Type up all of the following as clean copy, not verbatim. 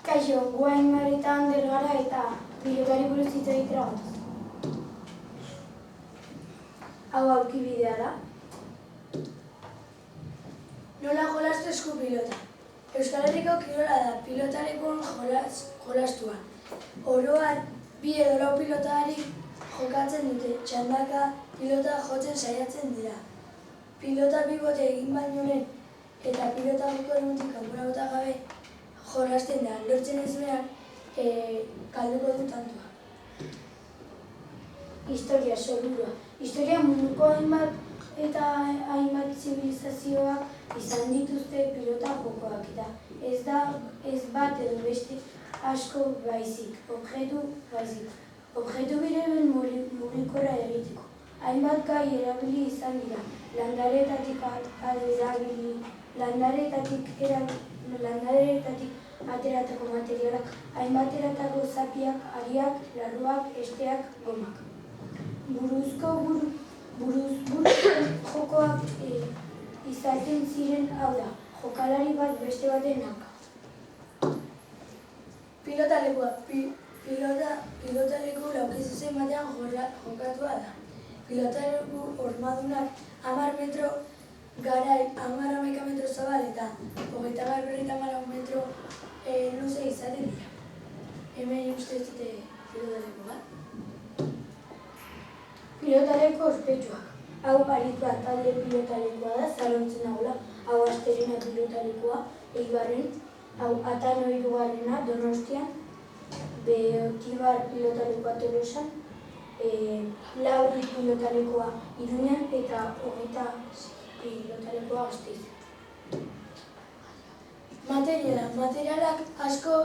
Kaixo, guain Marita Ander gara eta pilotari buruz hitz egitera gatoz. Hau aurkibidea da. Nola jolastu esku pilota. Euskal Herriko kirola da, pilotalekuan jolastuan. Oroan, 2 edo 4 pilotari jokatzen dute, txandaka pilota jotzen saiatzen dira. Pilota 2 bote egin baino lehen eta pilota jokoenetik kanpora bota gabe jolasten da. Lortzen ez behar, galduko du tantua. Historia, solurua. Historia munduko hainbat eta hainbat zibilizazioak izan dituzte pilota jokoak eta ez bat edo beste asko baizik, objektu baizik. Objektu biremen mugikorra egiteko. Hainbat gai erabili izan dira, landareetatik ateratako materialak, hainbateratako zapiak, ariak, larruak, esteak, gomak. Buruzko jokoak izaten ziren hau da, jokalari bat beste baten aurka. Pilotaleku laukizuzen batean jokatua da. Pilotaleku hormadunak 10 metro garai, 10-11 metro zabal eta 30-40 metro luze izaten dira. Hemen ustez dute pilotaleku bat. Pilotaleko ospetsuak. Hau aritua talde pilotalekua da, Zalontzen aula. Hau Asterena pilotalekua, Eibarren. Hau Atano 3. Donostian. Beotibar pilotalekua Tolosan. Lauri pilotalekua Iruñan eta 20 pilotalekua Gasteizen. Materialak asko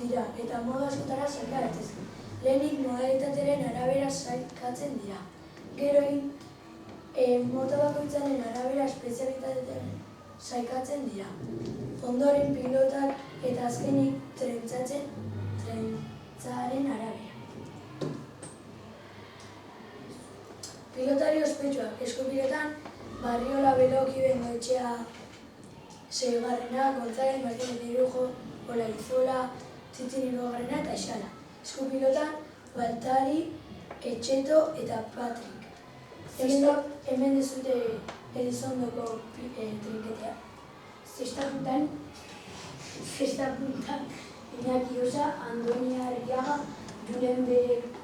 dira eta modu askotara sailka daitezke. Lehenik modalitatearen arabera sailkatzen dira. Gero mota bakoitzaren arabera espezialitatearen sailkatzen dira. Ondoren pilotak eta azkenik trentzaren arabera. Pilotari ospetsuak. Esku-pilotan Barriola, Beloki, Bengoetxea, 6. González, Martínez de Irujo, Olaizola, Txitxin 2. eta Aixala. Esku-pilotan Baltari, Etxeto eta Patrik. Hemen dezute Edizondoko trinketea. Zesta puntan Iñaki Osa, Andoni Arriaga, Julen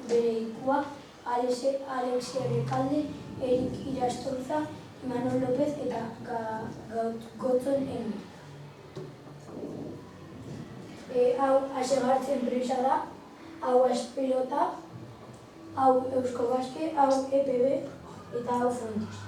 Bereikua, Alexia Rekalde, Erik Irastolza, Imanol López eta Gotzon Emi. Hau Asegartzen presa da, hau Espelota, hau Eusko Baske, hau EPB eta hau Frontis.